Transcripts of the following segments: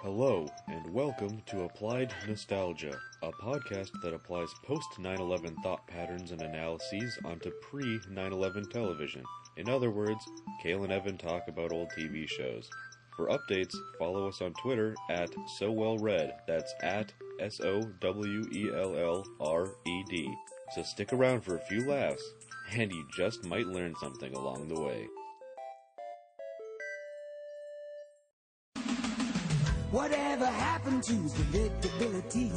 Hello, and welcome to Applied Nostalgia, a podcast that applies post-9/11 thought patterns and analyses onto pre-9/11 television. In other words, Cale and Evan talk about old TV shows. For updates, follow us on Twitter at SoWellRead, that's at SOWELLRED. So stick around for a few laughs, and you just might learn something along the way. Whatever happened to predictability?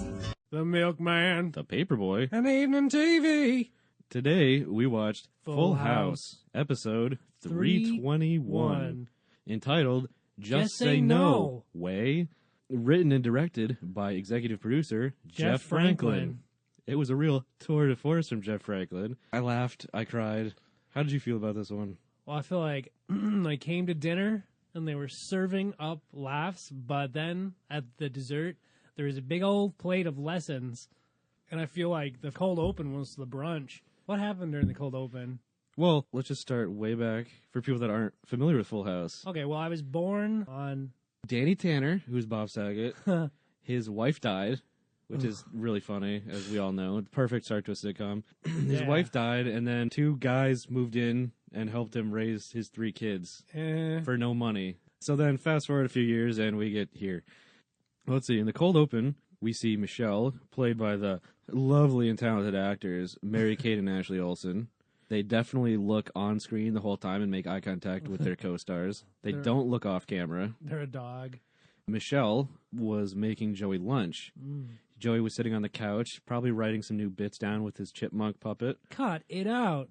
The Milkman, The Paperboy, and Evening TV. Today we watched Full House, episode 321, entitled Just Say No Way, written and directed by executive producer Jeff Franklin. It was a real tour de force from Jeff Franklin. I laughed, I cried. How did you feel about this one? Well, I feel like I came to dinner and they were serving up laughs, but then at the dessert, there was a big old plate of lessons. And I feel like the cold open was the brunch. What happened during the cold open? Well, let's just start way back for people that aren't familiar with Full House. Okay, well, I was born on... Danny Tanner, who's Bob Saget, his wife died, which is really funny, as we all know. Perfect start to a sitcom. His wife died, and then two guys moved in and helped him raise his three kids for no money. So then fast forward a few years, and we get here. Let's see. In the cold open, we see Michelle, played by the lovely and talented actors Mary-Kate and Ashley Olsen. They definitely look on screen the whole time and make eye contact with their co-stars. They don't look off camera. They're a dog. Michelle was making Joey lunch. Joey was sitting on the couch, probably writing some new bits down with his chipmunk puppet. Cut it out.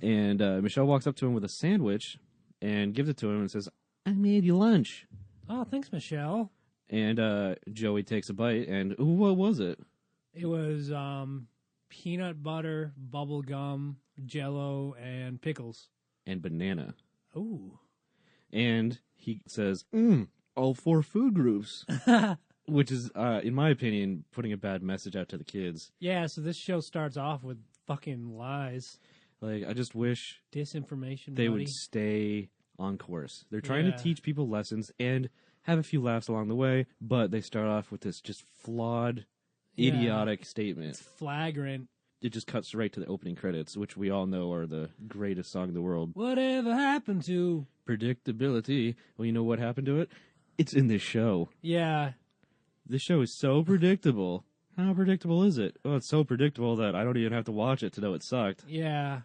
And Michelle walks up to him with a sandwich and gives it to him and says, "I made you lunch." Oh, thanks, Michelle. And Joey takes a bite, and what was it? It was peanut butter, bubble gum, Jell-O, and pickles. And banana. Ooh. And he says, all four food groups. Which is, in my opinion, putting a bad message out to the kids. Yeah, so this show starts off with fucking lies. Like, I just wish Disinformation, they buddy. would stay on course. They're trying to teach people lessons and have a few laughs along the way, but they start off with this just flawed, idiotic statement. It's flagrant. It just cuts right to the opening credits, which we all know are the greatest song in the world. Whatever happened to Predictability. Well, you know what happened to it? It's in this show. Yeah. This show is so predictable. How predictable is it? Well, it's so predictable that I don't even have to watch it to know it sucked. Yeah.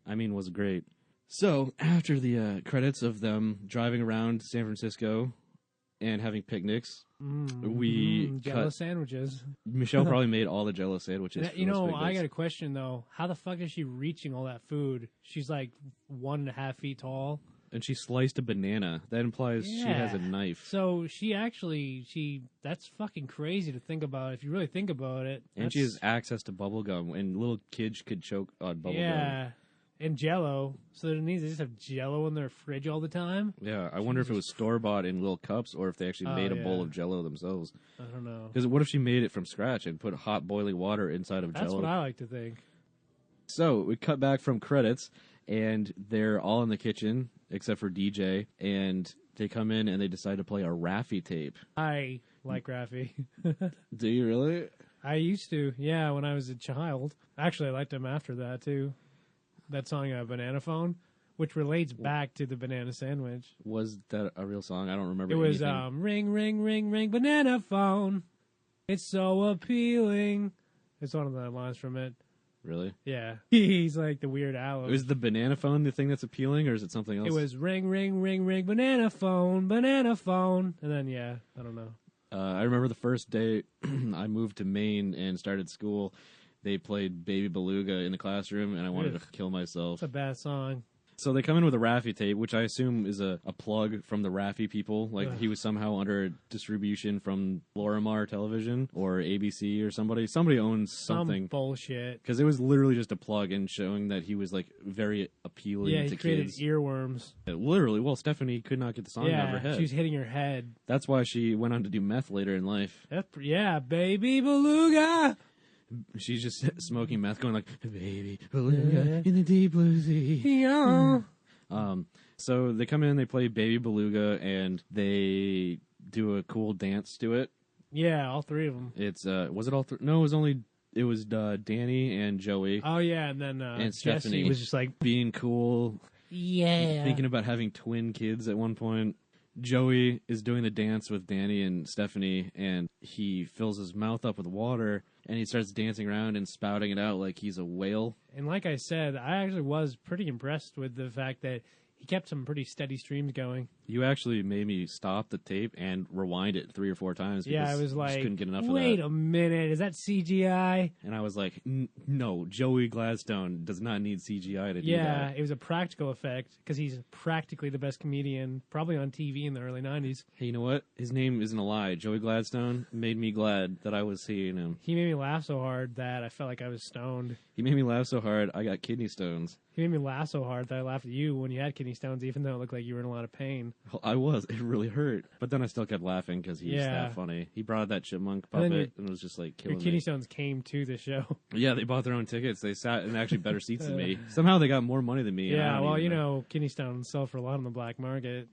I mean, it was great. So, after the credits of them driving around San Francisco and having picnics, we Jell-O cut... sandwiches. Michelle probably made all the Jell-O sandwiches. You know, I got a question, though. How the fuck is she reaching all that food? She's like 1.5 feet tall. And she sliced a banana. That implies she has a knife. So that's fucking crazy to think about if you really think about it. And she has access to bubble gum, and little kids could choke on bubble gum. Yeah, and Jell-O. So they just have Jell-O in their fridge all the time? Yeah, I wonder if it was store-bought in little cups or if they actually made a bowl of Jell-O themselves. I don't know. Because what if she made it from scratch and put hot boiling water inside of Jell-O? That's what I like to think. So, we cut back from credits, and they're all in the kitchen, except for DJ, and they come in and they decide to play a Raffi tape. I like Raffi. Do you really? I used to, yeah, when I was a child. Actually, I liked him after that, too. That song, Banana Phone, which relates back to the banana sandwich. Was that a real song? I don't remember. It was, anything. ring, ring, ring, ring, banana phone. It's so appealing. It's one of the lines from it. Really? Yeah. He's like the Weird Al. Is the banana phone the thing that's appealing, or is it something else? It was ring, ring, ring, ring, banana phone. And then, yeah, I don't know. I remember the first day I moved to Maine and started school, they played Baby Beluga in the classroom, and I wanted to kill myself. It's a bad song. So they come in with a Raffi tape, which I assume is a plug from the Raffi people. Like, he was somehow under distribution from Lorimar Television or ABC or somebody. Somebody owns something. Some bullshit. Because it was literally just a plug and showing that he was, like, very appealing to kids. Yeah, he created earworms. Literally. Well, Stephanie could not get the song out of her head. She was hitting her head. That's why she went on to do meth later in life. Yeah, Baby Beluga. She's just smoking meth, going like, "Baby Beluga in the deep blue sea." Yeah. So they come in, they play Baby Beluga, and they do a cool dance to it. Yeah, all three of them. It's was it all? No, it was Danny and Joey. Oh yeah, and then and Jesse Stephanie was just like, being cool, thinking about having twin kids at one point. Joey is doing the dance with Danny and Stephanie, and he fills his mouth up with water, and he starts dancing around and spouting it out like he's a whale. And like I said, I actually was pretty impressed with the fact that he kept some pretty steady streams going. You actually made me stop the tape and rewind it 3 or 4 times. Yeah, I because was I like, just couldn't get enough of that. wait a minute, is that CGI? And I was like, no, Joey Gladstone does not need CGI to do Yeah, that. it was a practical effect because he's practically the best comedian probably on TV in the early 90s. Hey, you know what? His name isn't a lie. Joey Gladstone made me glad that I was seeing him. He made me laugh so hard that I felt like I was stoned. He made me laugh so hard, I got kidney stones. He made me laugh so hard that I laughed at you when you had kidney stones, even though it looked like you were in a lot of pain. I was. It really hurt. But then I still kept laughing because he's that funny. He brought out that chipmunk And then puppet and it was just like killing Your kidney me. stones came to the show. Yeah, they bought their own tickets. They sat in actually better seats than me. Somehow they got more money than me. and I Yeah, don't well, even you know, kidney stones sell for a lot on the black market.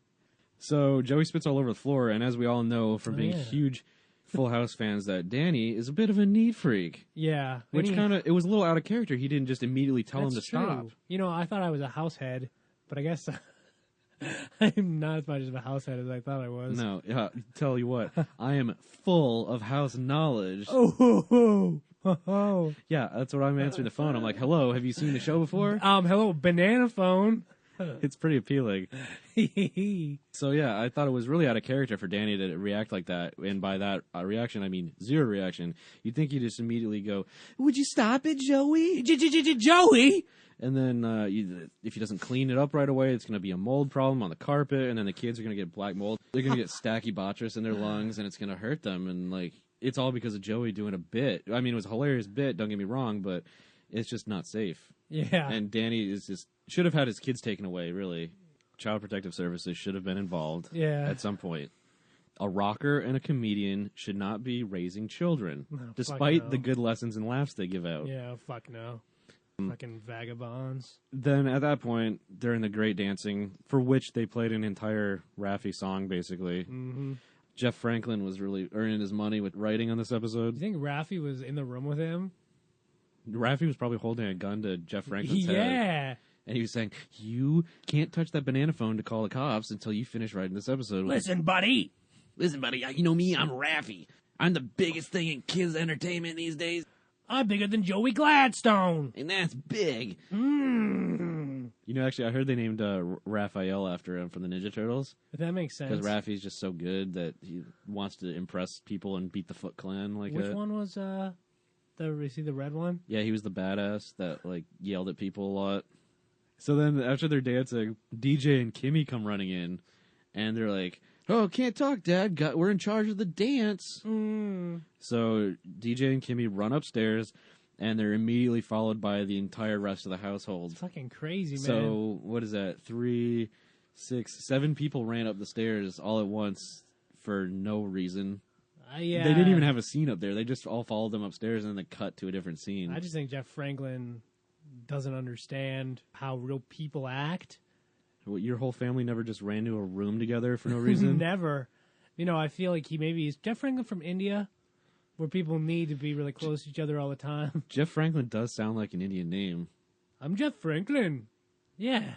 So Joey spits all over the floor, and as we all know from being yeah. huge Full House fans, that Danny is a bit of a neat freak. Yeah. Which and it was a little out of character. He didn't just immediately tell him to That's true. stop. You know, I thought I was a house head, but I guess I'm not as much of a house head as I thought I was. No, tell you what, I am full of house knowledge. Oh, ho, ho, ho, ho. Yeah, that's what I'm answering the phone. I'm like, hello, have you seen the show before? Hello, banana phone. It's pretty appealing. So yeah, I thought it was really out of character for Danny to react like that. And by that reaction, I mean zero reaction. You'd think he'd just immediately go, "Would you stop it, Joey? Joey! And then if he doesn't clean it up right away, it's going to be a mold problem on the carpet, and then the kids are going to get black mold. They're going to get stachybotrys in their lungs, and it's going to hurt them. And like, it's all because of Joey doing a bit. I mean, it was a hilarious bit, don't get me wrong, but it's just not safe. Yeah. And Danny should have had his kids taken away, really. Child Protective Services should have been involved at some point. A rocker and a comedian should not be raising children, despite the good lessons and laughs they give out. Yeah, fuck no. Fucking vagabonds. Then at that point, during the great dancing, for which they played an entire Raffi song, basically, Jeff Franklin was really earning his money with writing on this episode. Do you think Raffi was in the room with him? Raffi was probably holding a gun to Jeff Franklin's head. Yeah. And he was saying, you can't touch that banana phone to call the cops until you finish writing this episode. Listen, buddy. Listen, buddy, you know me, I'm Raffi. I'm the biggest thing in kids' entertainment these days. I'm bigger than Joey Gladstone. And that's big. Mm. You know, actually, I heard they named Raphael after him from the Ninja Turtles. But that makes sense. Because Raffi's just so good that he wants to impress people and beat the Foot Clan. Which one was is he the red one? Yeah, he was the badass that like yelled at people a lot. So then after they're dancing, DJ and Kimmy come running in, and they're like, "Oh, can't talk, Dad. We're in charge of the dance." So DJ and Kimmy run upstairs, and they're immediately followed by the entire rest of the household. It's fucking crazy, man. So what is that? 3, 6, 7 people ran up the stairs all at once for no reason. Yeah. They didn't even have a scene up there. They just all followed them upstairs and then they cut to a different scene. I just think Jeff Franklin doesn't understand how real people act. What, your whole family never just ran to a room together for no reason? Never. You know, I feel like is Jeff Franklin from India, where people need to be really close to each other all the time. Jeff Franklin does sound like an Indian name. I'm Jeff Franklin. Yeah.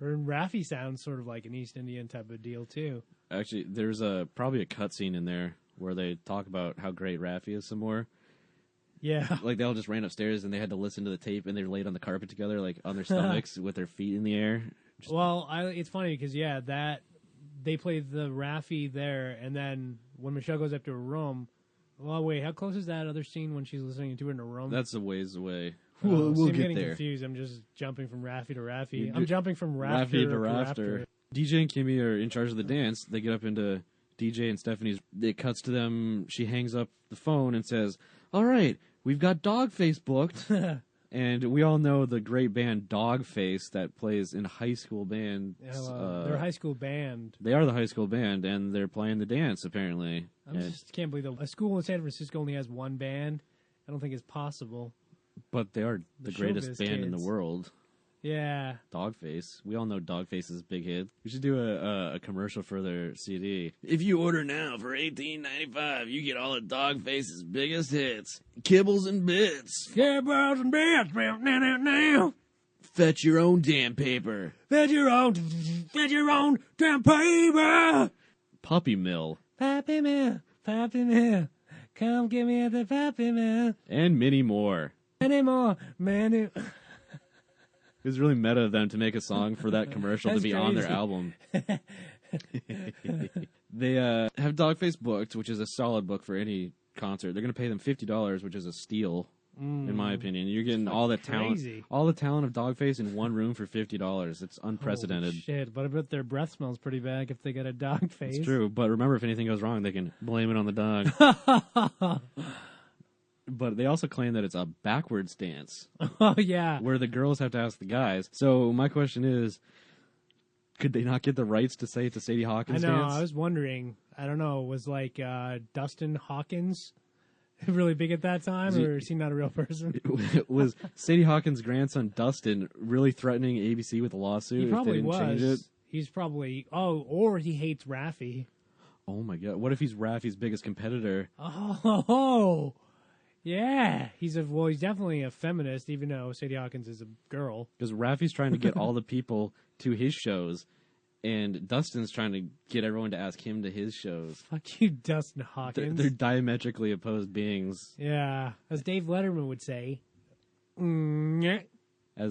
Or Raffi sounds sort of like an East Indian type of deal, too. Actually, there's probably a cutscene in there where they talk about how great Raffi is some more. Yeah. Like, they all just ran upstairs and they had to listen to the tape and they laid on the carpet together, like, on their stomachs with their feet in the air. Well, it's funny because, they played the Raffi there, and then when Michelle goes up to her room, well, wait, how close is that other scene when she's listening to her in her room? That's a ways away. We'll get I'm getting there. confused. I'm just jumping from Raffi to Raffi. I'm jumping from Raffi to Rafter. DJ and Kimmy are in charge of the dance. They get up into DJ and Stephanie's. It cuts to them. She hangs up the phone and says, "All right, we've got Dogface booked." And we all know the great band Dogface that plays in high school bands. They're a high school band. They are the high school band, and they're playing the dance, apparently. I just can't believe a school in San Francisco only has one band. I don't think it's possible. But they are the greatest band in the world. Yeah. Dogface. We all know Dogface's big hit. We should do a commercial for their CD. If you order now for $18.95, you get all of Dogface's biggest hits. Kibbles and bits. Kibbles and bits. Now. Fetch your own damn paper. Fetch your own damn paper. Puppy Mill. Puppy Mill. Puppy Mill. Come give me the Puppy Mill. And many more. Many more. Many. It was really meta of them to make a song for that commercial to be on their crazy. album. They have Dogface booked, which is a solid book for any concert. They're going to pay them $50, which is a steal, in my opinion. You're getting all the crazy. talent of Dogface in one room for $50. It's unprecedented. Holy shit, but I bet their breath smells pretty bad if they get a dog face. It's true, but remember, if anything goes wrong, they can blame it on the dog. But they also claim that it's a backwards dance. Oh, yeah. Where the girls have to ask the guys. So my question is, could they not get the rights to say it's a Sadie Hawkins I know, dance? I was wondering. I don't know, was like Dustin Hawkins really big at that time, or is he not a real person? Was Sadie Hawkins' grandson Dustin really threatening ABC with a lawsuit He probably if they didn't change it? was. He's probably, or he hates Raffi. Oh my god, what if he's Raffi's biggest competitor? Oh, yeah. He's definitely a feminist, even though Sadie Hawkins is a girl. Because Raffi's trying to get all the people to his shows, and Dustin's trying to get everyone to ask him to his shows. Fuck you, Dustin Hawkins. They're diametrically opposed beings. Yeah, as Dave Letterman would say. As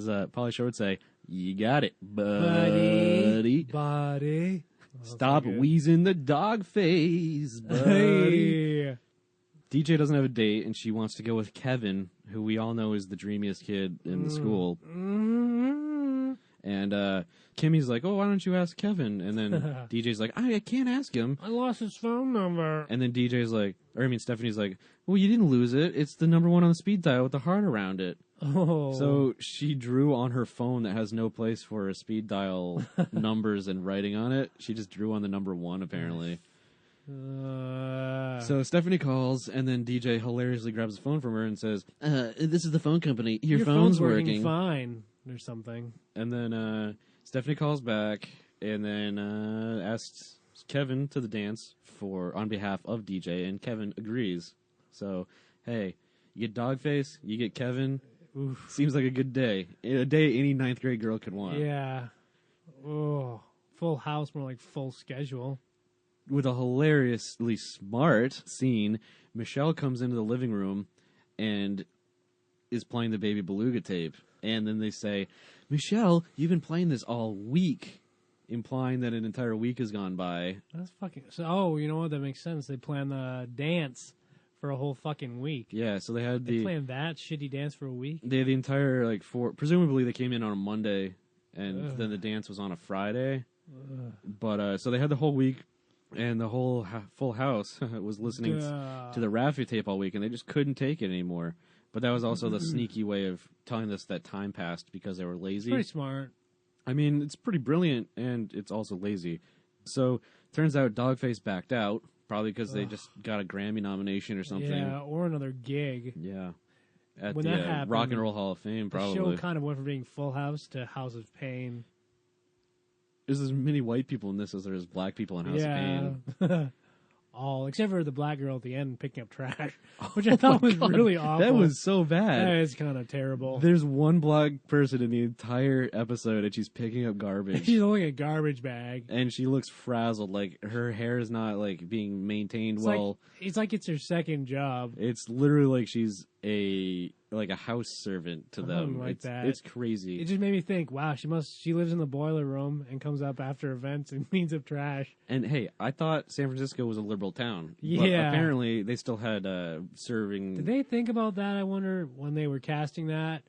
Pauly Shore would say, you got it, buddy. Buddy. Stop wheezing the dog face, buddy. Hey. DJ doesn't have a date, and she wants to go with Kevin, who we all know is the dreamiest kid in the school. Mm-hmm. And Kimmy's like, oh, why don't you ask Kevin? And then DJ's like, I can't ask him. I lost his phone number. And then Stephanie's like, well, you didn't lose it. It's the number one on the speed dial with the heart around it. Oh. So she drew on her phone that has no place for a speed dial numbers and writing on it. She just drew on the number one, apparently. So Stephanie calls, and then DJ hilariously grabs the phone from her and says, this is the phone company. Your phone's working fine, or something. And then Stephanie calls back, and then asks Kevin to the dance on behalf of DJ, and Kevin agrees. So, hey, you get Dogface, you get Kevin. Oof. Seems like a good day. A day any ninth grade girl could want. Yeah. Oh, full house, more like full schedule. With a hilariously smart scene, Michelle comes into the living room and is playing the Baby Beluga tape. And then they say, Michelle, you've been playing this all week, implying that an entire week has gone by. That's fucking... So, you know what? That makes sense. They plan the dance for a whole fucking week. Yeah, so they had They planned that shitty dance for a week? They had the entire, presumably they came in on a Monday, and then the dance was on a Friday. But, so they had the whole week. And the whole full house was listening to the Raffi tape all week, and they just couldn't take it anymore. But that was also the sneaky way of telling us that time passed because they were lazy. Pretty smart. I mean, it's pretty brilliant, and it's also lazy. So, turns out Dogface backed out, probably because they just got a Grammy nomination or something. Yeah, or another gig. Yeah. At When the that happened, Rock and Roll Hall of Fame, probably. The show kind of went from being Full House to House of Pain. There's as many white people in this as there is black people in House of Pain. All except for the black girl at the end picking up trash, which I thought was really awful. That was so bad. That is kind of terrible. There's one black person in the entire episode, and she's picking up garbage. She's holding a garbage bag, and she looks frazzled. Like her hair is not being maintained well. It's like it's her second job. It's literally like she's a house servant to them. That. It's crazy. It just made me think, wow, she lives in the boiler room and comes up after events and cleans up trash. And hey, I thought San Francisco was a liberal town. Yeah. But apparently they still had serving. Did they think about that, I wonder, when they were casting that?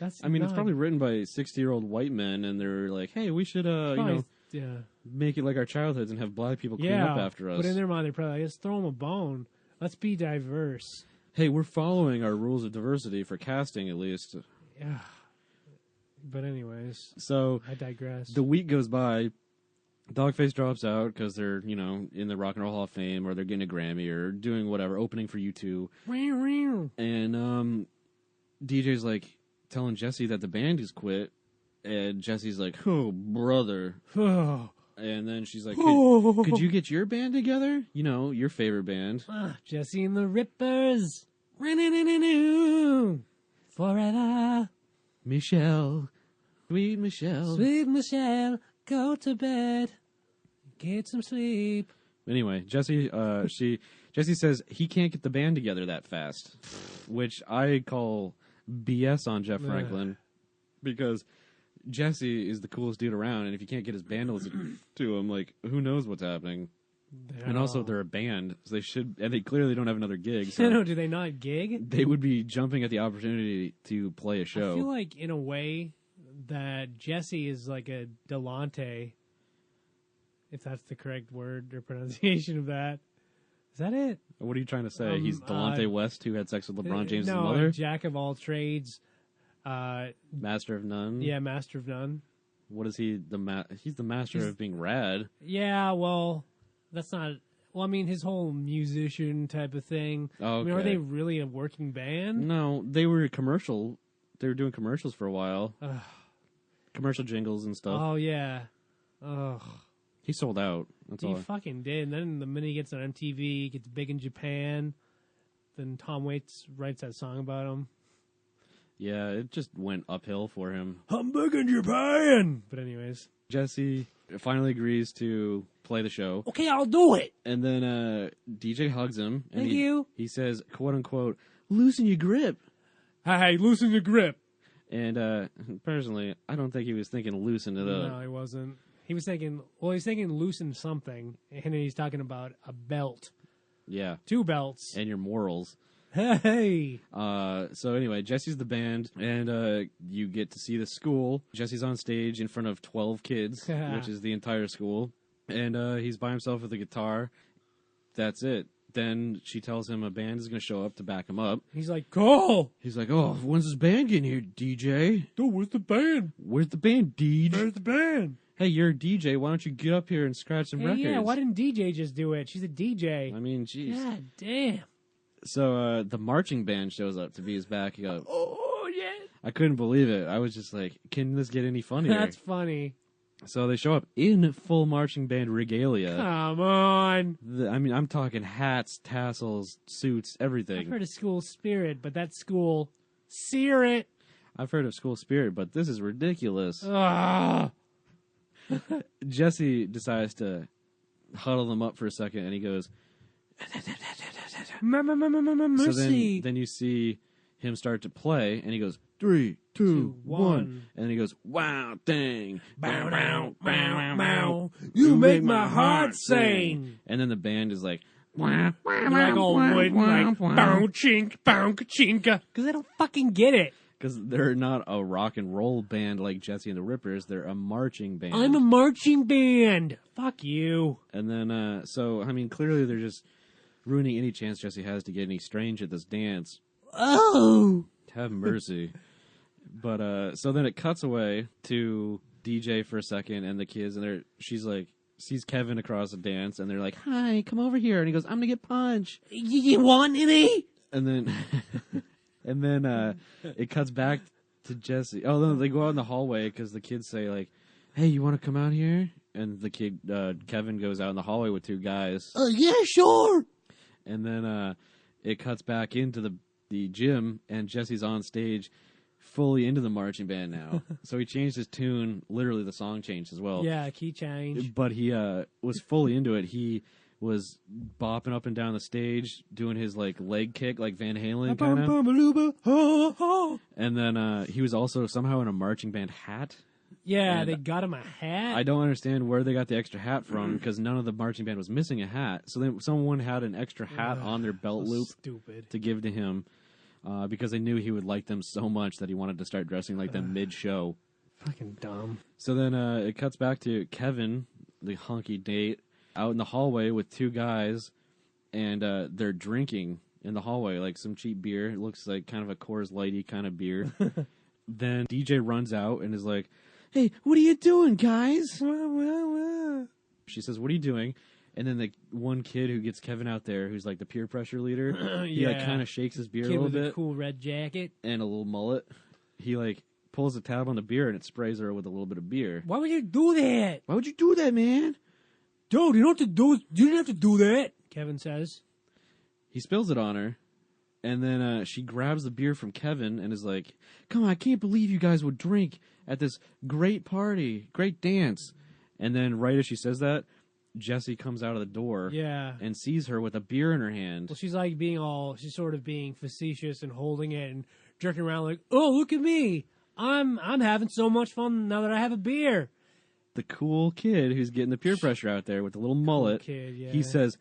It's probably written by 60-year-old white men, and they're like, hey, we should make it like our childhoods and have black people clean up after us. But in their mind, they're probably like, let's throw them a bone. Let's be diverse. Hey, we're following our rules of diversity for casting, at least. Yeah. But anyways, so I digress. The week goes by. Dogface drops out because they're, in the Rock and Roll Hall of Fame, or they're getting a Grammy, or doing whatever, opening for U2. And DJ's like, telling Jesse that the band has quit, and Jesse's like, "Oh, brother." And then she's like, could you get your band together? You know, your favorite band. Jesse and the Rippers. Forever. Michelle. Sweet Michelle. Sweet Michelle, go to bed. Get some sleep. Anyway, Jesse says he can't get the band together that fast, which I call BS on Jeff Franklin, because Jesse is the coolest dude around, and if you can't get his band to listen to him, like, who knows what's happening? And also, they're a band, so they clearly don't have another gig. So no, do they not gig? They would be jumping at the opportunity to play a show. I feel like, in a way, that Jesse is like a Delonte, if that's the correct word or pronunciation of that. Is that it? What are you trying to say? He's Delonte West, who had sex with LeBron James' no, mother? Jack of all trades. Master of none? Yeah, master of none. What is he? He's the master of being rad. Yeah, well, that's not... Well, I mean, his whole musician type of thing. Oh, okay. I mean, are they really a working band? No, they were commercial. They were doing commercials for a while. Commercial jingles and stuff. Oh, yeah. Ugh. He sold out. That's all. He fucking did. And then the minute he gets on MTV, gets big in Japan, then Tom Waits writes that song about him. Yeah, it just went uphill for him. I'm big in Japan! But anyways. Jesse finally agrees to play the show. Okay, I'll do it! And then DJ hugs him. And Thank you. He says, quote unquote, loosen your grip. Hey, loosen your grip. And personally, I don't think he was thinking loosen it up. No, he wasn't. He was thinking loosen something, and then he's talking about a belt. Yeah. 2 belts. And your morals. Hey! So anyway, Jesse's the band, and you get to see the school. Jesse's on stage in front of 12 kids, which is the entire school. And he's by himself with a guitar. That's it. Then she tells him a band is going to show up to back him up. He's like, go! He's like, oh, when's this band getting here, DJ? Dude, where's the band? Where's the band, DJ? Where's the band? Hey, you're a DJ. Why don't you get up here and scratch some records? Yeah, why didn't DJ just do it? She's a DJ. I mean, jeez. God damn. So the marching band shows up to be his backup. Oh, yeah. I couldn't believe it. I was just like, can this get any funnier? That's funny. So they show up in full marching band regalia. Come on. I mean, I'm talking hats, tassels, suits, everything. I've heard of school spirit, but that's school spirit. I've heard of school spirit, but this is ridiculous. Ugh. Jesse decides to huddle them up for a second, and he goes, Mercy. So then you see him start to play, and he goes, 3, 2, 1. And then he goes, wow, dang. Bow, bow, bow, bow. You make my heart sing. And then the band is like, Like all wooden, like, bow, chink, bow, ka-chinka. Because they don't fucking get it. because they're not a rock and roll band like Jesse and the Rippers. They're a marching band. I'm a marching band. Fuck you. And then, so, I mean, clearly they're just ruining any chance Jesse has to get any strange at this dance. Oh. Have mercy. But, so then it cuts away to DJ for a second and the kids, and she's like, sees Kevin across the dance, and they're like, hi, come over here. And he goes, I'm going to get punched. You want any? And then, and then, it cuts back to Jesse. Oh, no, they go out in the hallway because the kids say, like, hey, you want to come out here? And the kid, Kevin, goes out in the hallway with two guys. Yeah, sure. And then, it cuts back into the gym, and Jesse's on stage fully into the marching band now. So he changed his tune. Literally, the song changed as well. Yeah, key change. But he was fully into it. He was bopping up and down the stage, doing his like leg kick, like Van Halen kind of. And then he was also somehow in a marching band hat. Yeah, And they got him a hat. I don't understand where they got the extra hat from, because none of the marching band was missing a hat. So then someone had an extra hat on their belt loop Stupid. to give to him. Because they knew he would like them so much that he wanted to start dressing like them mid-show. Fucking dumb. So then it cuts back to Kevin, the hunky date, out in the hallway with two guys, and they're drinking in the hallway, like some cheap beer. It looks like kind of a Coors Lighty kind of beer. Then DJ runs out and is like, hey, what are you doing, guys? She says, what are you doing? And then the one kid who gets Kevin out there, who's like the peer pressure leader, he like kind of shakes his beard Kid a little with bit. a cool red jacket. And a little mullet. he like pulls the tab on the beer and it sprays her with a little bit of beer. Why would you do that? Why would you do that, man? Dude, you don't have to do. You didn't have to do that. Kevin says. He spills it on her, and then she grabs the beer from Kevin and is like, "Come on, I can't believe you guys would drink at this great party, great dance." And then right as she says that, Jessie comes out of the door and sees her with a beer in her hand. Well, she's like she's sort of being facetious and holding it and jerking around like, "Oh, look at me. I'm having so much fun now that I have a beer." The cool kid who's getting the peer pressure out there with the little mullet, kid, yeah. he says,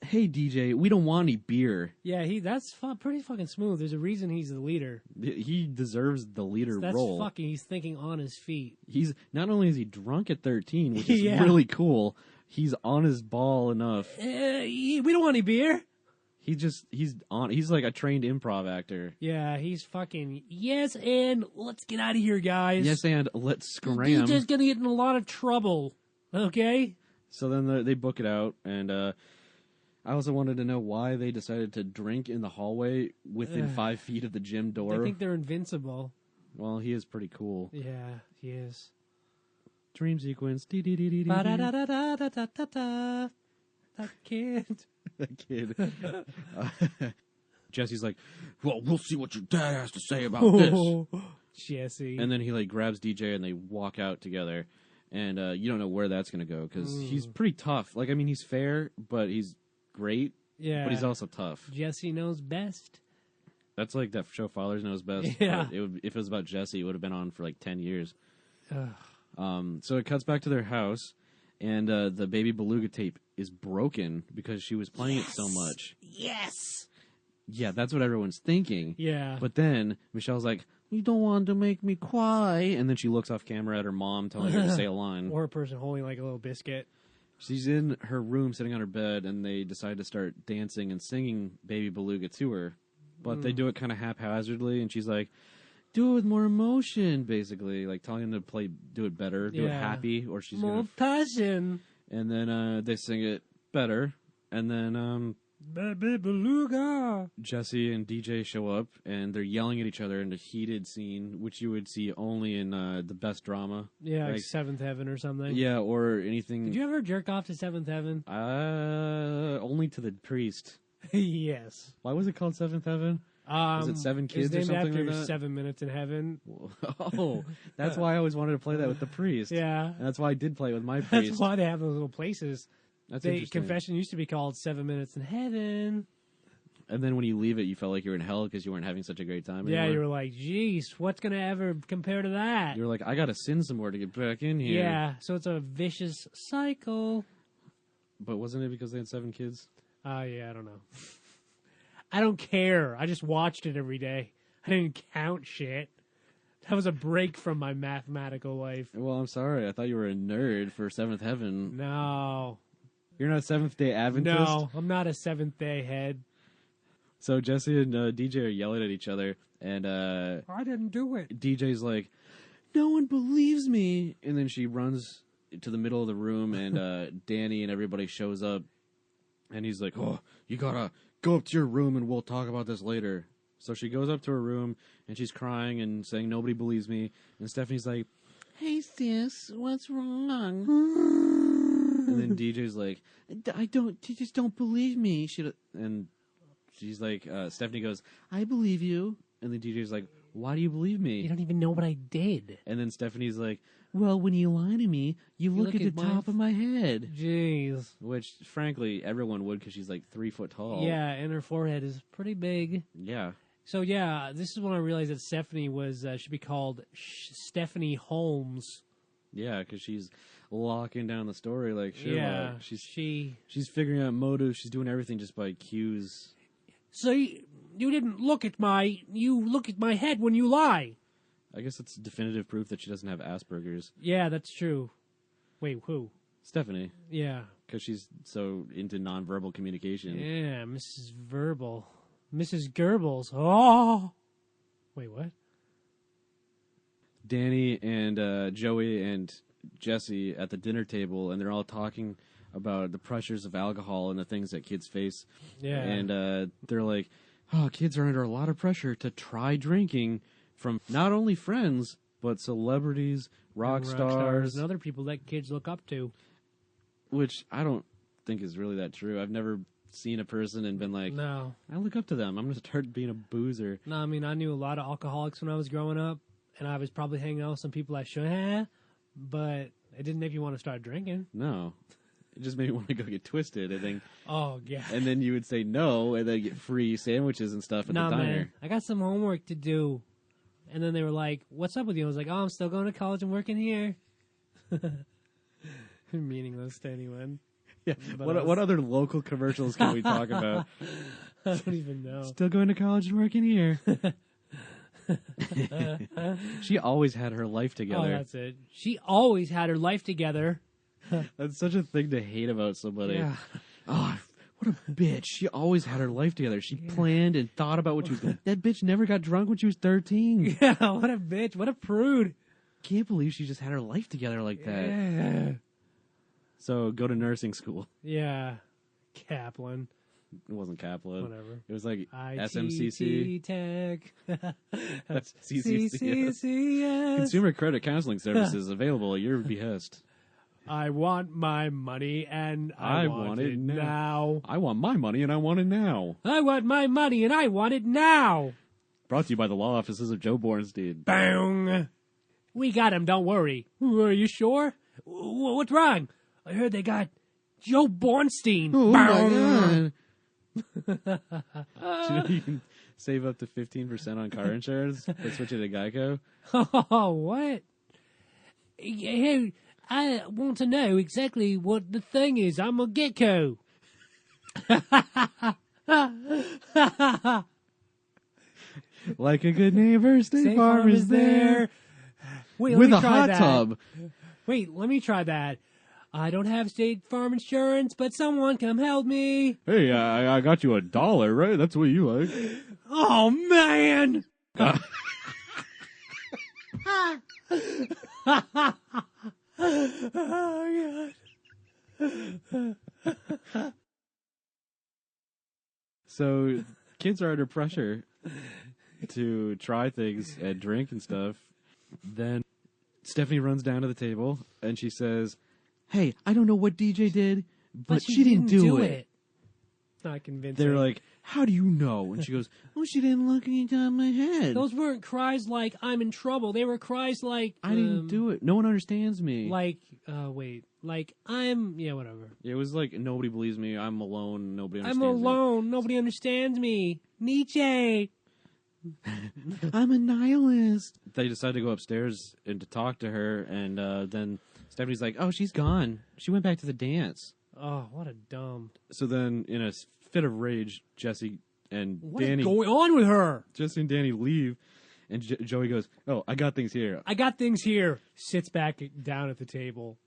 "Hey, DJ, we don't want any beer." Yeah, that's pretty fucking smooth. There's a reason he's the leader. He deserves the leader role. He's thinking on his feet. He's not only is he drunk at 13, which is really cool. He's on his ball enough. We don't want any beer. He's like a trained improv actor. Yeah, he's fucking yes, and let's get out of here, guys. Yes, and let's scram. He's just gonna get in a lot of trouble. Okay. So then they book it out, and I also wanted to know why they decided to drink in the hallway within 5 feet of the gym door. I think they're invincible. Well, he is pretty cool. Yeah, he is. Dream sequence. Ba-da-da-da-da-da-da-da. That kid. That kid. Jesse's like, "Well, we'll see what your dad has to say about this." Jesse. And then he like grabs DJ and they walk out together. And you don't know where that's going to go because he's pretty tough. Like, I mean, he's fair, but he's great. Yeah. But he's also tough. Jesse knows best. That's like that show Fathers Knows Best. Yeah. If it was about Jesse, it would have been on for like 10 years. So it cuts back to their house. And the Baby Beluga tape is broken because she was playing it so much. Yes! Yeah, that's what everyone's thinking. Yeah. But then Michelle's like, "You don't want to make me cry." And then she looks off camera at her mom telling her to say a line. Or a person holding like a little biscuit. She's in her room sitting on her bed, and they decide to start dancing and singing Baby Beluga to her. But they do it kind of haphazardly, and she's like, "Do it with more emotion," basically, like telling them to do it better, do it happy, or she's more passion. And then they sing it better, and then Baby Beluga. Jesse and DJ show up, and they're yelling at each other in a heated scene, which you would see only in the best drama. Yeah, like Seventh Heaven or something. Yeah, or anything. Did you ever jerk off to Seventh Heaven? Only to the priest. Yes. Why was it called Seventh Heaven? Is it Seven Kids or something after like that? 7 Minutes in Heaven. Oh, that's why I always wanted to play that with the priest. Yeah. And that's why I did play it with my priest. That's why they have those little places. That's interesting. Confession used to be called 7 Minutes in Heaven. And then when you leave it, you felt like you were in hell because you weren't having such a great time anymore. Yeah, you were like, geez, what's going to ever compare to that? You were like, I got to sin some more to get back in here. Yeah, so it's a vicious cycle. But wasn't it because they had 7 kids? Yeah, I don't know. I don't care. I just watched it every day. I didn't count shit. That was a break from my mathematical life. Well, I'm sorry. I thought you were a nerd for Seventh Heaven. No. You're not a Seventh-day Adventist? No, I'm not a Seventh-day head. So Jesse and DJ are yelling at each other, and I didn't do it. DJ's like, "No one believes me." And then she runs to the middle of the room, and Danny and everybody shows up, and he's like, "Oh, you gotta go up to your room and we'll talk about this later." So she goes up to her room and she's crying and saying, "Nobody believes me." And Stephanie's like, "Hey sis, what's wrong?" And then DJ's like, you just don't believe me." And she's like, Stephanie goes, "I believe you." And then DJ's like, "Why do you believe me? You don't even know what I did." And then Stephanie's like, "Well, when you lie to me, you look at the top of my head." Jeez. Which, frankly, everyone would because she's like 3 foot tall. Yeah, and her forehead is pretty big. Yeah. So, yeah, this is when I realized that Stephanie should be called Stephanie Holmes. Yeah, because she's locking down the story like Sherlock. Yeah, she's figuring out motives. She's doing everything just by cues. So you didn't look at you look at my head when you lie. I guess it's definitive proof that she doesn't have Asperger's. Yeah, that's true. Wait, who? Stephanie. Yeah. Because she's so into nonverbal communication. Yeah, Mrs. Verbal. Mrs. Goebbels. Oh! Wait, what? Danny and Joey and Jesse at the dinner table, and they're all talking about the pressures of alcohol and the things that kids face. Yeah. And they're like, "Oh, kids are under a lot of pressure to try drinking from not only friends, but celebrities, rock stars, and other people that kids look up to. which I don't think is really that true. I've never seen a person and been like, No. I look up to them. I'm going to start being a boozer. No, I mean, I knew a lot of alcoholics when I was growing up, and I was probably hanging out with some people I shouldn't have, but it didn't make you want to start drinking. No. It just made me want to go get twisted, I think. Oh, yeah. And then you would say no, and then get free sandwiches and stuff at the diner. Man, I got some homework to do. And then they were like, what's up with you? I was like, oh, I'm still going to college and working here. Meaningless to anyone. Yeah. But What other local commercials can we talk about? I don't even know. Still going to college and working here. She always had her life Oh, together. that's it. She always had her life together. That's such a thing to hate about somebody. Yeah. Oh, what a bitch. She always had her life together. She planned and thought about what she was going to... That bitch never got drunk when she was 13. Yeah, what a bitch. What a prude. Can't believe she just had her life together like that. Yeah. So go to nursing school. Yeah. Kaplan. It wasn't Kaplan. Whatever. It was like ITT SMCC. Tech. That's CCCS. CCCS. Consumer Credit Counseling Services available at your behest. I want my money and I want it now. I want my money and I want it now. I want my money and I want it now. Brought to you by the law offices of Joe Bornstein. Bang. We got him, don't worry. Are you sure? What's wrong? I heard they got Joe Bornstein. Oh Bang. my God. You can save up to 15% on car insurance by switching to Geico. Oh, what? Hey, I want to know exactly what the thing is. I'm a gecko. Like a good neighbor, State Farm is there. Wait, With let me a try hot that. tub. Wait, let me try that. I don't have State Farm insurance, but someone come help me. Hey, I got you $1, right? That's what you like. Oh, man. Oh, God. So kids are under pressure to try things and drink and stuff. Then Stephanie runs down to the table and she says, hey, I don't know what DJ did, but she didn't do it. Not convincing. They're like, how do you know? And she goes, oh, she didn't look any time my head. Those weren't cries like, I'm in trouble. They were cries like... I didn't do it. No one understands me. Like, like, I'm... Yeah, whatever. It was like, nobody believes me. I'm alone. Nobody understands I'm alone. Nobody understands me. Nietzsche. I'm a nihilist. They decide to go upstairs and to talk to her, and then Stephanie's like, oh, she's gone. She went back to the dance. Oh, what a dumb... So then, in a fit of rage, Jesse and What Danny... is going on with her? Jesse and Danny leave, and Joey goes, oh, I got things here. I got things here. Sits back down at the table.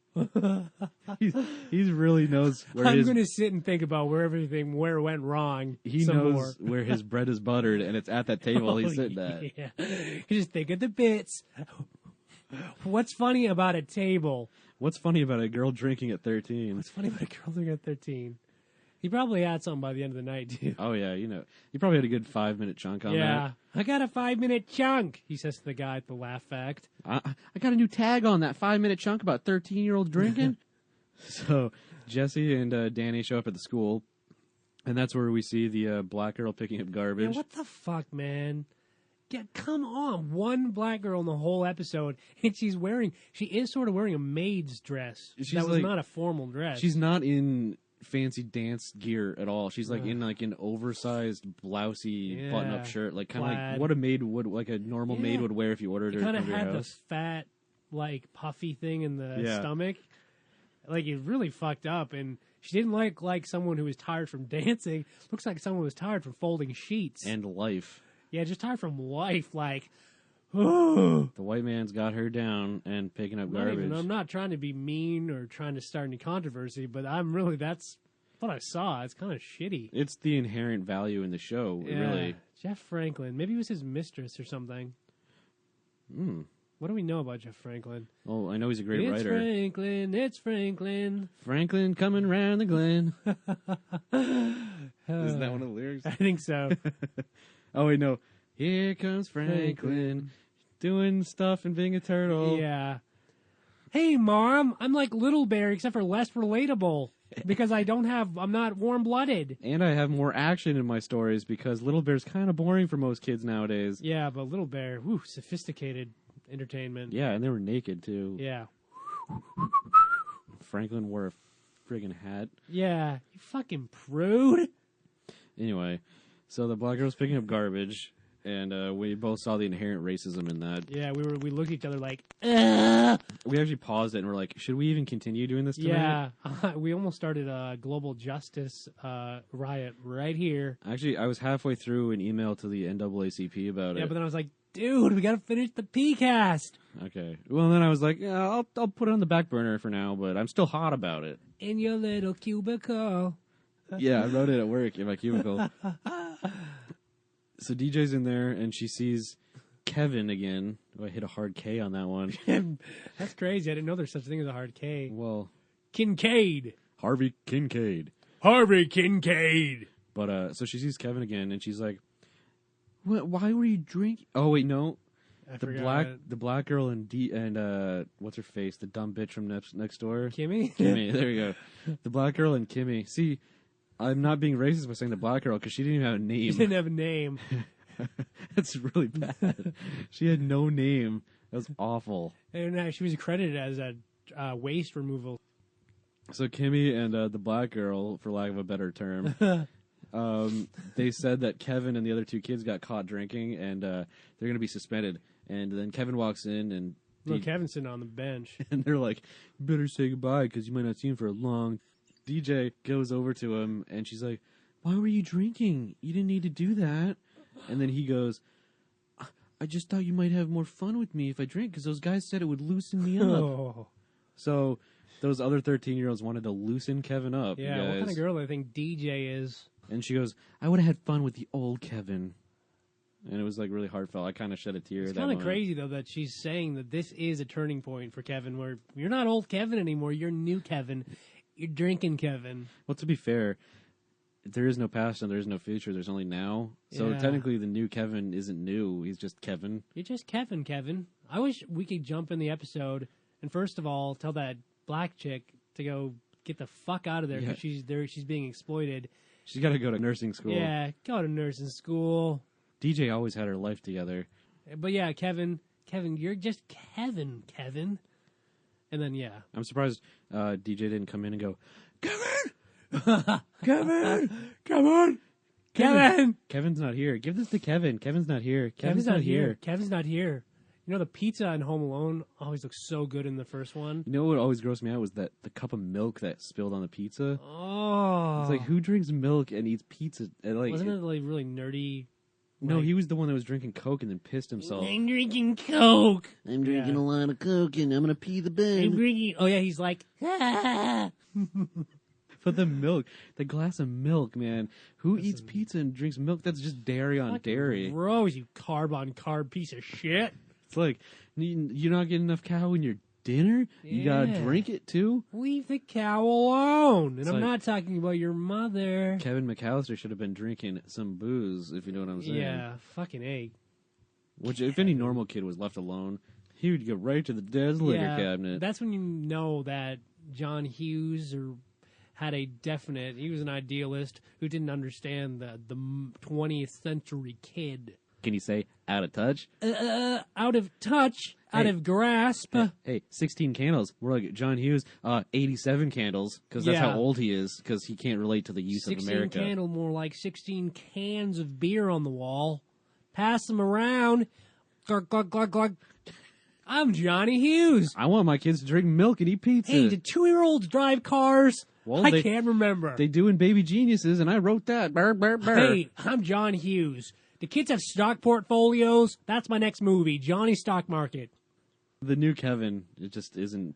He's really knows where I'm his... going to sit and think about where it went wrong. He some knows more. where his bread is buttered, and it's at that table he's sitting at. Yeah. You just think of the bits. What's funny about a table? What's funny about a girl drinking at 13? What's funny about a girl doing at 13? He probably had something by the end of the night, too. Oh, yeah, you know. He probably had a good 5-minute chunk on Yeah. I got a 5-minute chunk, he says to the guy at the Laugh Fact. that. I got a new tag on that 5-minute chunk about 13-year-old drinking. So Jesse and Danny show up at the school, and that's where we see the black girl picking up Yeah, garbage. what the fuck, man? Yeah, come on. One black girl in the whole episode, and she is sort of wearing a maid's dress. She's that was like- not a formal dress. She's not in fancy dance gear at all. She's like in like an oversized blousey button-up shirt, like kind of like what a maid would, like a normal maid would wear if you ordered her kind from of your had house. the fat, like puffy thing in the Yeah. stomach. Like it really fucked up, and she didn't look like someone who was tired from dancing. Looks like someone was tired from folding sheets. And life. Yeah, just tired from life. Like, The white man's got her down and picking up garbage. I'm not trying to be mean or trying to start any controversy, but that's what I saw. It's kind of shitty. It's the inherent value in the show, really. Jeff Franklin. Maybe it was his mistress or something. What do we know about Jeff Franklin? Oh, I know he's a great It's writer. Franklin. It's Franklin. Franklin coming round the glen. Isn't that one of the lyrics? I think so. Oh, wait, no. Here comes Franklin doing stuff and being a turtle. Yeah. Hey, Mom, I'm like Little Bear except for less relatable because I'm not warm-blooded. And I have more action in my stories because Little Bear's kind of boring for most kids nowadays. Yeah, but Little Bear, sophisticated entertainment. Yeah, and they were naked, too. Yeah. Franklin wore a friggin' hat. Yeah, you fucking prude. Anyway, so the black girl's picking up garbage, and we both saw the inherent racism in that. Yeah, we looked at each other like, ugh. We actually paused it and we're like, should we even continue doing this tonight? Yeah, we almost started a global justice riot right here. Actually, I was halfway through an email to the NAACP about it. Yeah, but then I was like, dude, we gotta finish the P-cast. Okay. Well, then I was like, yeah, I'll put it on the back burner for now, but I'm still hot about it. In your little cubicle. Yeah, I wrote it at work in my cubicle. So DJ's in there, and she sees Kevin again. Oh, I hit a hard K on that one. That's crazy. I didn't know there's such a thing as a hard K. Well, Kincaid. Harvey Kincaid. Harvey Kincaid. But so she sees Kevin again, and she's like, "What? Why were you drinking?" Oh wait, no. The black girl and what's her face? The dumb bitch from next door. Kimmy. Kimmy. There we go. The black girl and Kimmy. See, I'm not being racist by saying the black girl because she didn't even have a name. She didn't have a name. That's really bad. She had no name. That was awful. And she was credited as a waste removal. So Kimmy and the black girl, for lack of a better term, they said that Kevin and the other two kids got caught drinking, and they're going to be suspended. And then Kevin walks in, and Kevin's sitting on the bench. And they're like, "You better say goodbye because you might not see him for a long." DJ goes over to him, and she's like, "Why were you drinking? You didn't need to do that." And then he goes, "I just thought you might have more fun with me if I drink because those guys said it would loosen me up." Oh. So those other 13-year-olds wanted to loosen Kevin up. Yeah, what kind of girl do I think DJ is? And she goes, "I would have had fun with the old Kevin." And it was like really heartfelt. I kind of shed a tear. It's kind of crazy though that she's saying that this is a turning point for Kevin, where you're not old Kevin anymore. You're new Kevin. You're drinking Kevin. Well, to be fair, there is no past and there is no future. There's only now. So technically, the new Kevin isn't new. He's just Kevin. You're just Kevin. I wish we could jump in the episode and first of all tell that black chick to go get the fuck out of there because she's being exploited. She's got to go to nursing school. Yeah, go to nursing school. DJ always had her life together. But yeah, Kevin, you're just Kevin. And then, yeah. I'm surprised DJ didn't come in and go, "Kevin! Kevin! Kevin's not here. Give this to Kevin. Kevin's not here. Kevin's not here. Kevin's not here. You know, the pizza in Home Alone always looks so good in the first one. You know what always grossed me out was the cup of milk that spilled on the pizza. Oh. It's like, who drinks milk and eats pizza? Wasn't it like really nerdy? No, he was the one that was drinking Coke and then pissed himself. I'm drinking Coke. I'm drinking a lot of Coke and I'm going to pee the bed. Oh, yeah, he's like, ah. But the glass of milk, man. Who eats pizza and drinks milk? That's just dairy on dairy. Gross, you carb on carb piece of shit. It's like, you're not getting enough cow in your dinner? You got to drink it too? Leave the cow alone. And I'm like, not talking about your mother. Kevin McAllister should have been drinking some booze, if you know what I'm saying. Yeah, fucking A. Which, if any normal kid was left alone, he would go right to the dad's liquor cabinet. That's when you know that John Hughes he was an idealist who didn't understand the 20th century kid. Can you say out of touch? Out of touch, out of grasp. Hey, 16 candles. We're like John Hughes, 87 candles, because that's how old he is, because he can't relate to the youth of America. 16 candle, more like 16 cans of beer on the wall. Pass them around. Glug, glug, glug, glug. I'm Johnny Hughes. I want my kids to drink milk and eat pizza. Hey, do 2-year-olds drive cars? Well, I can't remember. They do in Baby Geniuses, and I wrote that. Burr, burr, burr. Hey, I'm John Hughes. Do kids have stock portfolios? That's my next movie, Johnny Stock Market. The new Kevin, it just isn't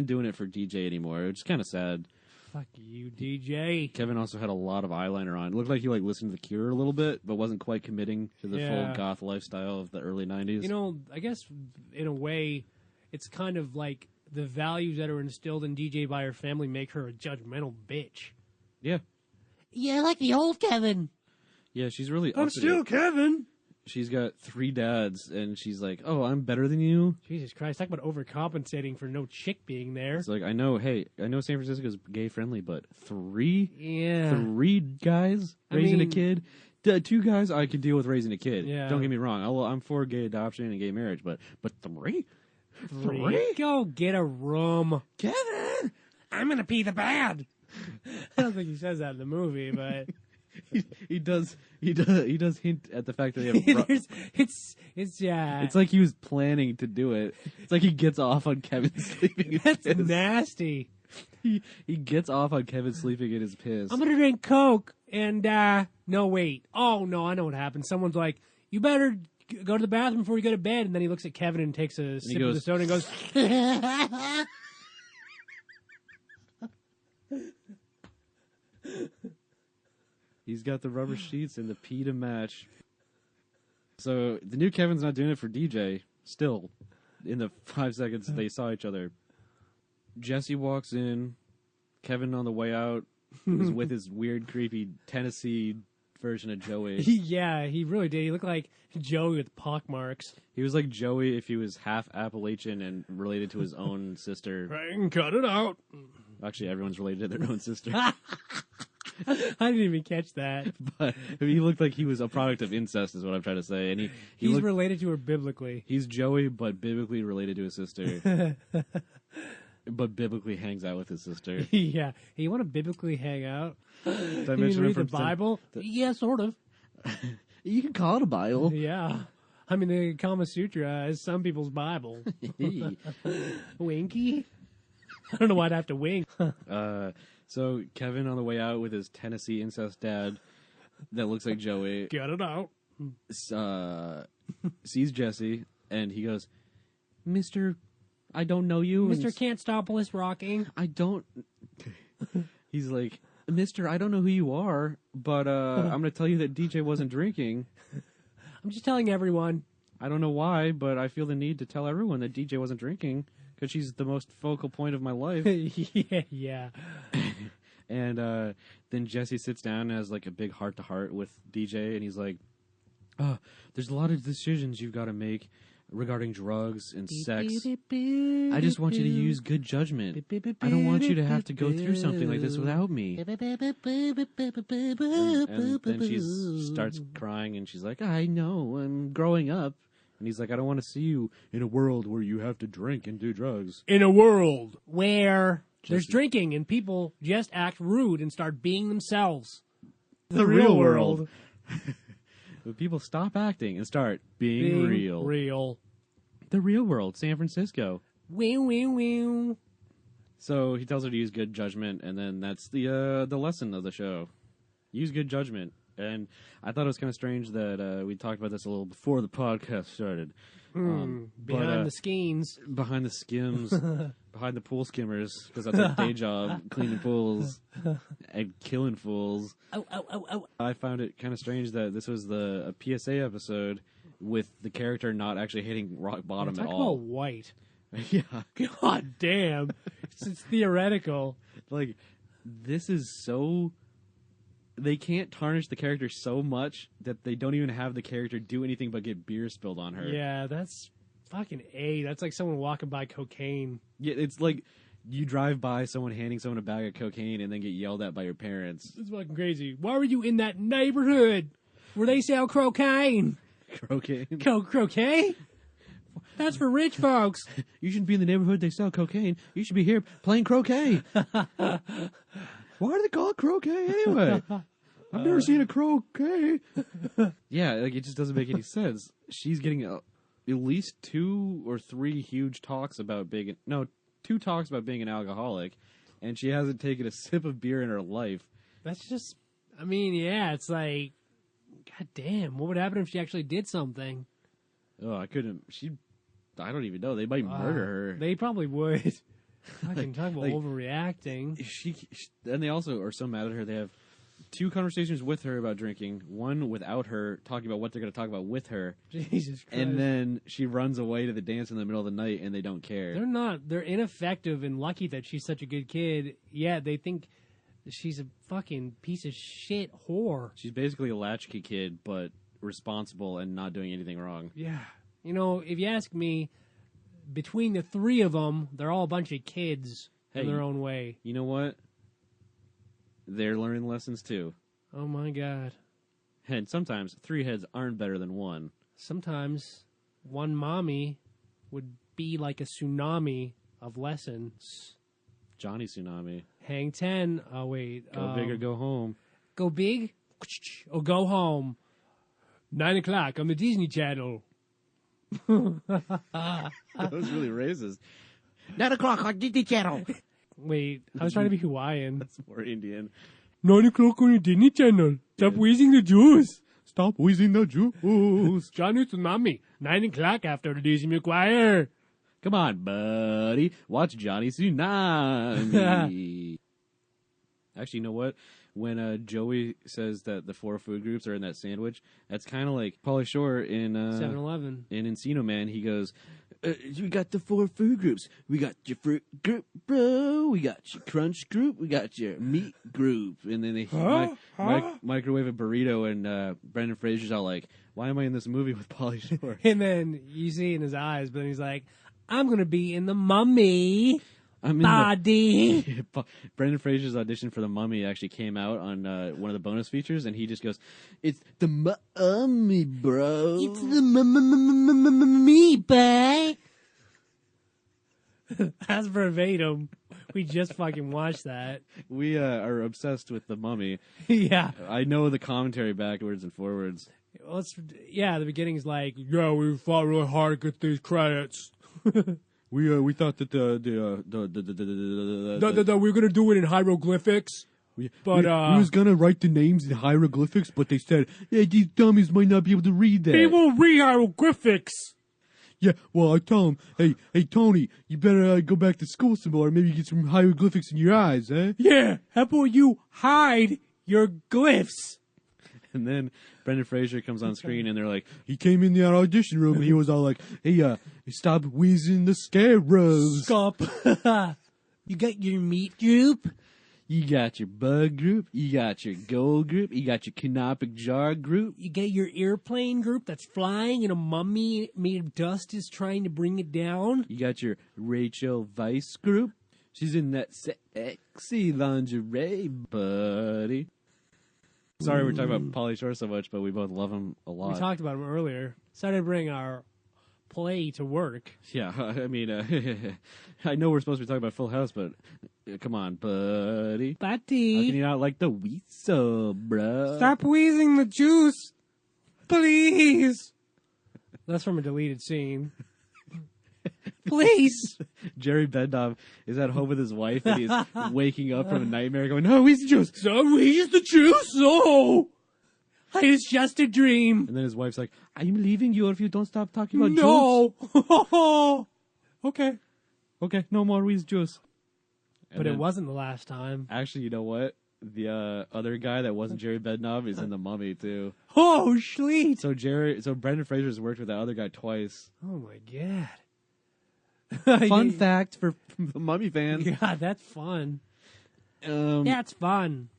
doing it for DJ anymore. It's kind of sad. Fuck you, DJ. Kevin also had a lot of eyeliner on. It looked like he listened to The Cure a little bit, but wasn't quite committing to the full goth lifestyle of the early 90s. You know, I guess in a way, it's kind of like the values that are instilled in DJ by her family make her a judgmental bitch. Yeah. Yeah, like the old Kevin. Yeah, she's really I'm still Kevin. she's got 3 dads, and she's like, "Oh, I'm better than you." Jesus Christ! Talk about overcompensating for no chick being there. It's like, I know San Francisco's gay friendly, but 3 Yeah. 3 guys raising a kid. 2 guys, I could deal with raising a kid. Yeah. Don't get me wrong. I'm for gay adoption and gay marriage, but 3? 3? Go get a room. Kevin! I'm gonna pee the bed. I don't think he says that in the movie, but he does hint at the fact that they have it's It's like he was planning to do it. It's like he gets off on Kevin sleeping in that's his piss. nasty. He gets off on Kevin sleeping in his piss. I'm gonna drink Coke and no wait. Oh no, I know what happened. Someone's like, you better go to the bathroom before you go to bed, and then he looks at Kevin and takes a sip of the soda and goes He's got the rubber sheets and the pee to match. So the new Kevin's not doing it for DJ. Still, in the 5 seconds they saw each other, Jesse walks in. Kevin on the way out is with his weird, creepy Tennessee version of Joey. Yeah, he really did. He looked like Joey with pockmarks. He was like Joey if he was half Appalachian and related to his own sister. Cut it out. Actually, everyone's related to their own sister. I didn't even catch that. But he looked like he was a product of incest, is what I'm trying to say. And he's related to her biblically. He's Joey, but biblically related to his sister. But biblically hangs out with his sister. Yeah. Hey, you want to biblically hang out? Did I you mention read the Bible? Yeah, sort of. You can call it a Bible. Yeah. I mean, the Kama Sutra is some people's Bible. Winky? I don't know why I'd have to wink. So Kevin on the way out with his Tennessee incest dad that looks like Joey. Get it out. Sees Jesse and he goes, "Mr. I don't know you." Mr. Can't Stop Us Rocking. I don't. He's like, "Mr. I don't know who you are, but I'm going to tell you that DJ wasn't drinking." I'm just telling everyone. I don't know why, but I feel the need to tell everyone that DJ wasn't drinking because she's the most focal point of my life. Yeah. And then Jesse sits down and has like a big heart-to-heart with DJ, and he's like, there's a lot of decisions you've got to make regarding drugs and sex. I just want you to use good judgment. I don't want you to have to go through something like this without me. And then she starts crying, and she's like, I know, I'm growing up. And he's like, I don't want to see you in a world where you have to drink and do drugs. In a world where there's drinking and people just act rude and start being themselves. The real world. But people stop acting and start being real. Real. The real world, San Francisco. Wee. So he tells her to use good judgment, and then that's the lesson of the show. Use good judgment. And I thought it was kind of strange that we talked about this a little before the podcast started. Behind the skeins. Behind the skims. Behind the pool skimmers, because that's our day job, cleaning pools and killing fools. Oh. I found it kind of strange that this was a PSA episode with the character not actually hitting rock bottom at all. Talk about white. Yeah. God damn. It's theoretical. Like, this is so... They can't tarnish the character so much that they don't even have the character do anything but get beer spilled on her. Yeah, that's fucking A. That's like someone walking by cocaine. Yeah, it's like you drive by someone handing someone a bag of cocaine and then get yelled at by your parents. It's fucking crazy. Why were you in that neighborhood where they sell cocaine? Cocaine? Croquet? That's for rich folks. You shouldn't be in the neighborhood they sell cocaine. You should be here playing croquet. Why do they call it croquet anyway? I've never seen a croquet. Yeah, like it just doesn't make any sense. She's getting at least 2 or 3 huge talks about being... No, 2 talks about being an alcoholic, and she hasn't taken a sip of beer in her life. That's just... I mean, yeah, it's like... God damn, what would happen if she actually did something? Oh, I couldn't... I don't even know. They might murder her. They probably would. I can talk about overreacting. And they also are so mad at her. They have 2 conversations with her about drinking, one without her, talking about what they're going to talk about with her. Jesus Christ. And then she runs away to the dance in the middle of the night, and they don't care. They're ineffective and lucky that she's such a good kid. Yeah, they think she's a fucking piece of shit whore. She's basically a latchkey kid, but responsible and not doing anything wrong. Yeah. You know, if you ask me, between the three of them, they're all a bunch of kids in their own way. You know what? They're learning lessons too. Oh my God. And sometimes 3 heads aren't better than 1. Sometimes one mommy would be like a tsunami of lessons. Johnny Tsunami. Hang 10. Oh, wait. Go big or go home. Go big or go home. 9 o'clock on the Disney Channel. That was really racist. 9 o'clock on Disney Channel. Wait, I was trying to be Hawaiian. That's more Indian. 9 o'clock on the Disney Channel. Stop wheezing the juice. Stop wheezing the juice. Johnny Tsunami. 9 o'clock after the Disney McGuire. Come on, buddy. Watch Johnny Tsunami. Actually, you know what? When Joey says that the 4 food groups are in that sandwich, that's kind of like Pauly Shore in 7-Eleven. In Encino Man. He goes, we got the 4 food groups. We got your fruit group, bro. We got your crunch group. We got your meat group. And then they microwave a burrito, and Brendan Fraser's all like, why am I in this movie with Pauly Shore? And then you see in his eyes, but then he's like, I'm going to be in the Mummy. Body. Brendan Fraser's audition for The Mummy actually came out on one of the bonus features, and he just goes, "It's the mummy, bro. It's the me, bae." As verbatim, we just fucking watched that. We are obsessed with The Mummy. Yeah. I know the commentary backwards and forwards. The beginning's like, yeah, we fought really hard to get these credits. We thought that we we're gonna do it in hieroglyphics. We was gonna write the names in hieroglyphics, but they said, "Yeah, these dummies might not be able to read that." They won't read hieroglyphics. Yeah, well, I tell them, hey, Tony, you better go back to school some more. Maybe get some hieroglyphics in your eyes, eh? Yeah, how about you hide your glyphs? And then Brendan Fraser comes on screen, and they're like, he came in the audition room, and he was all like, hey, stop wheezing the scarecrows. Stop. You got your meat group? You got your bug group. You got your gold group. You got your canopic jar group. You get your airplane group that's flying, and a mummy made of dust is trying to bring it down. You got your Rachel Weisz group. She's in that sexy lingerie, buddy. Sorry we're talking about Pauly Shore so much, but we both love him a lot. We talked about him earlier. Started to bring our play to work. Yeah, I mean, I know we're supposed to be talking about Full House, but come on, buddy. How can you not like the Weasel, bro? Stop wheezing the juice, please. That's from a deleted scene. Please. Jerry Bendov is at home with his wife, and he's waking up from a nightmare going, no, wheeze the juice. Stop wheeze the juice. No. It's just a dream. And then his wife's like, I'm leaving you if you don't stop talking about juice. No. Okay. Okay, no more wheeze juice. But it wasn't the last time. Actually, you know what? The other guy that wasn't Jerry Bednoff is in The Mummy, too. Oh, sweet. So Brendan Fraser's worked with that other guy twice. Oh, my God. Fun fact for the Mummy fans. God, that's fun. That's fun.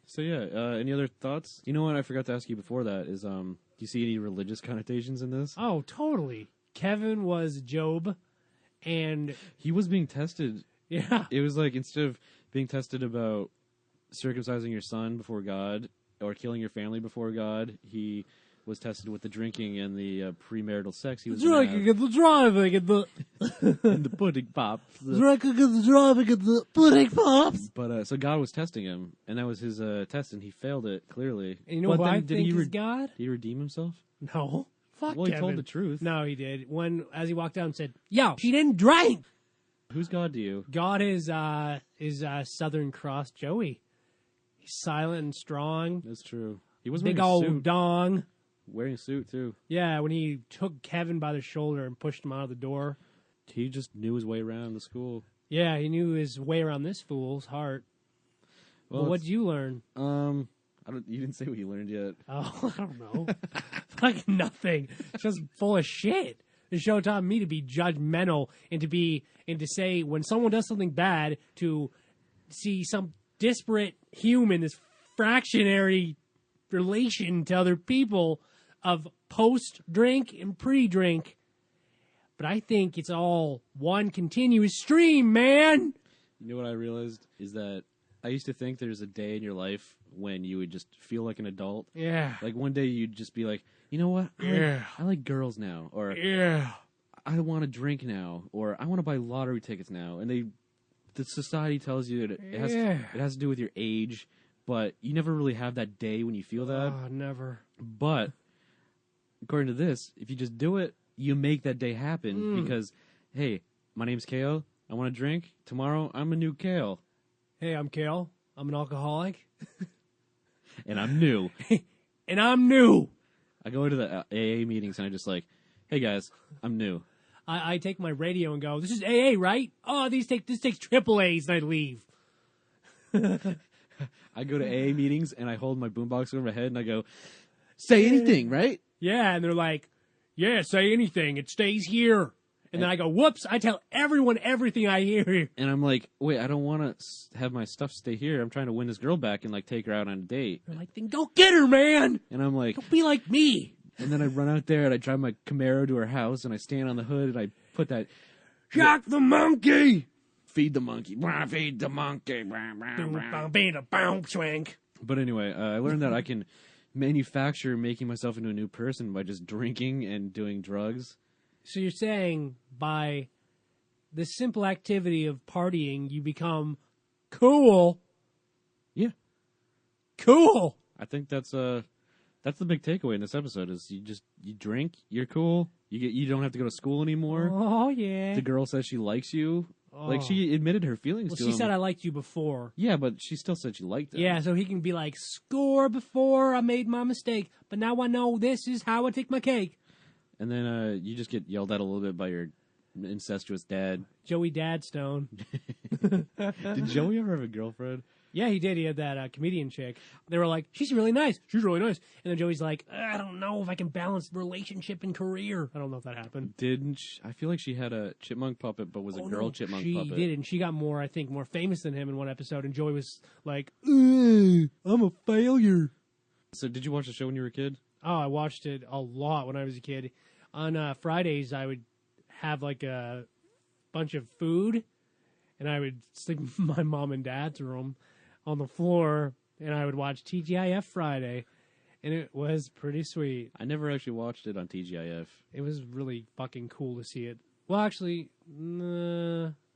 So, yeah, any other thoughts? You know what I forgot to ask you before that is, do you see any religious connotations in this? Oh, totally. Kevin was Job, and he was being tested. Yeah. It was like, instead of being tested about circumcising your son before God or killing your family before God, he was tested with the drinking and the premarital sex he was drinking and the driving and the and the pudding pops. Drinking and the driving and the pudding pops. But so God was testing him, and that was his test, and he failed it clearly. And you know what I think is God? Did he redeem himself? No. Fuck Well, Kevin. He told the truth. No, he did. As he walked down and said, "Yo, she didn't drink." Who's God to you? God is Southern Cross Joey. He's silent and strong. That's true. He was big wearing a old suit. dong. Wearing a suit too. Yeah, when he took Kevin by the shoulder and pushed him out of the door. He just knew his way around the school. Yeah, he knew his way around this fool's heart. Well, what did you learn? You didn't say what you learned yet. Oh, I don't know. Fucking nothing. It's just full of shit. The show taught me to be judgmental and to say when someone does something bad, to see some disparate human, this fractionary relation to other people, of post-drink and pre-drink. But I think it's all one continuous stream, man. You know what I realized is that I used to think there's a day in your life when you would just feel like an adult. Yeah. Like one day you'd just be like, you know what? I like girls now. Or I want to drink now. Or I want to buy lottery tickets now. And the society tells you that it has to do with your age. But you never really have that day when you feel that. Oh, never. But according to this, if you just do it, you make that day happen because, hey, my name's Cale. I want to drink. Tomorrow, I'm a new Cale. Hey, I'm Cale. I'm an alcoholic. And I'm new. And I'm new. I go into the AA meetings and I just like, hey, guys, I'm new. I take my radio and go, this is AA, right? Oh, this takes triple A's, and I leave. I go to AA meetings and I hold my boombox over my head and I go, say anything, right? Yeah, and they're like, yeah, say anything. It stays here. And then I go, whoops, I tell everyone everything I hear. And I'm like, wait, I don't want to have my stuff stay here. I'm trying to win this girl back and, like, take her out on a date. They're like, then go get her, man. And I'm like... Don't be like me. And then I run out there and I drive my Camaro to her house and I stand on the hood and I put that... Shock the monkey. Feed the monkey. Feed the monkey. But anyway, I learned that I can manufacture making myself into a new person by just drinking and doing drugs. So you're saying by the simple activity of partying, you become cool? Yeah. Cool. I think that's the big takeaway in this episode is you drink, you're cool, you don't have to go to school anymore. Oh yeah. The girl says she likes you. Like she admitted her feelings to him. Well, she said I liked you before. Yeah, but she still said she liked him. Yeah, so he can be like, score before I made my mistake, but now I know this is how I take my cake. And then you just get yelled at a little bit by your incestuous dad. Joey Dadstone. Did Joey ever have a girlfriend? Yeah, he did. He had that comedian chick. They were like, she's really nice. She's really nice. And then Joey's like, I don't know if I can balance relationship and career. I don't know if that happened. Didn't she? I feel like she had a chipmunk puppet, but was a girl chipmunk puppet. She did, and she got more, I think, more famous than him in one episode. And Joey was like, I'm a failure. So did you watch the show when you were a kid? Oh, I watched it a lot when I was a kid. On Fridays, I would have like a bunch of food, and I would sleep in my mom and dad's room on the floor, and I would watch TGIF Friday, and it was pretty sweet. I never actually watched it on TGIF. It was really fucking cool to see it. Well, actually, I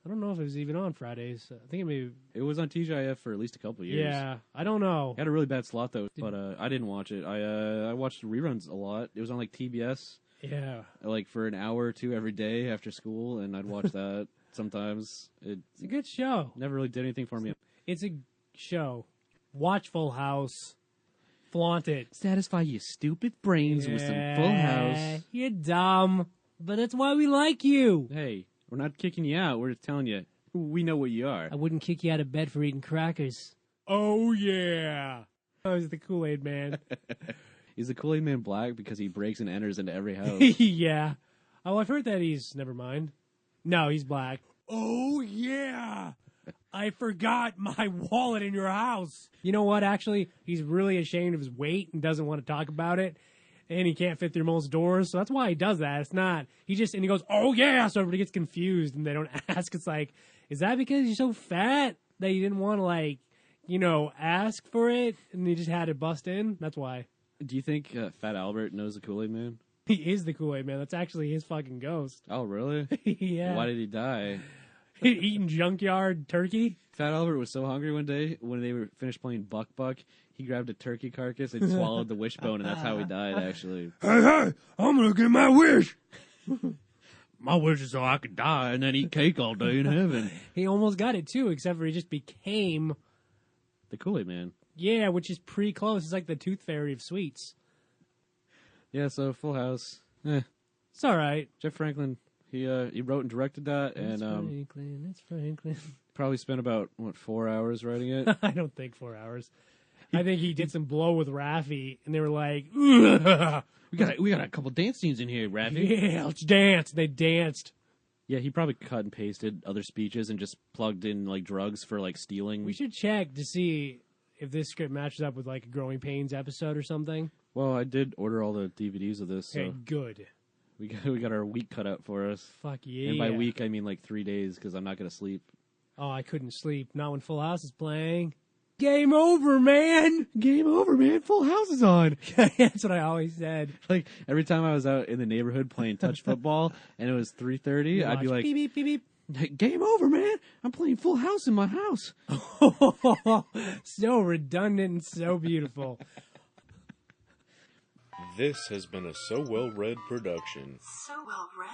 don't know if it was even on Fridays. I think it was on TGIF for at least a couple of years. Yeah, I don't know. It had a really bad slot though, but I didn't watch it. I watched reruns a lot. It was on like TBS. Yeah, like for an hour or two every day after school, and I'd watch that sometimes. It's a good show. Never really did anything for me. It's a show. Watch Full House. Flaunt it. Satisfy your stupid brains with some Full House. You're dumb, but that's why we like you. Hey, we're not kicking you out. We're just telling you we know what you are. I wouldn't kick you out of bed for eating crackers. Oh, yeah. I was the Kool-Aid man. Is the Kool-Aid man black because he breaks and enters into every house? Yeah. Oh, I've heard that never mind. No, he's black. Oh, yeah. I forgot my wallet in your house. You know what, actually? He's really ashamed of his weight and doesn't want to talk about it. And he can't fit through most doors, so that's why he does that. It's not. And he goes, oh, yeah. So everybody gets confused and they don't ask. It's like, is that because you're so fat that you didn't want to, ask for it and you just had it bust in? That's why. Do you think Fat Albert knows the Kool-Aid man? He is the Kool-Aid man. That's actually his fucking ghost. Oh, really? Yeah. Why did he die? Eating junkyard turkey? Fat Albert was so hungry one day when they were finished playing Buck Buck, he grabbed a turkey carcass and swallowed the wishbone, and that's how he died, actually. Hey, I'm gonna get my wish. My wish is so I could die and then eat cake all day in heaven. He almost got it, too, except for he just became... the Kool-Aid man. Yeah, which is pretty close. It's like the Tooth Fairy of sweets. Yeah, so Full House. It's all right. Jeff Franklin, he wrote and directed that, It's Franklin. Probably spent about 4 hours writing it. I don't think 4 hours. I think he did some blow with Raffi, and they were like, ugh. We got a couple dance scenes in here, Raffi. Yeah, let's dance. They danced. Yeah, he probably cut and pasted other speeches and just plugged in drugs for stealing. We should check to see if this script matches up with like a Growing Pains episode or something. Well, I did order all the DVDs of this, so Okay, good. we got our week cut out for us. Fuck yeah. And by week, I mean like 3 days, because I'm not going to sleep. Oh, I couldn't sleep. Not when Full House is playing. Game over, man! Game over, man. Full House is on. That's what I always said. Like, every time I was out in the neighborhood playing touch football, and it was 3:30, I'd be like, beep, beep, beep, beep. game over, man. I'm playing Full House in my house. So redundant and so beautiful. This has been a So Well Read production. So well read.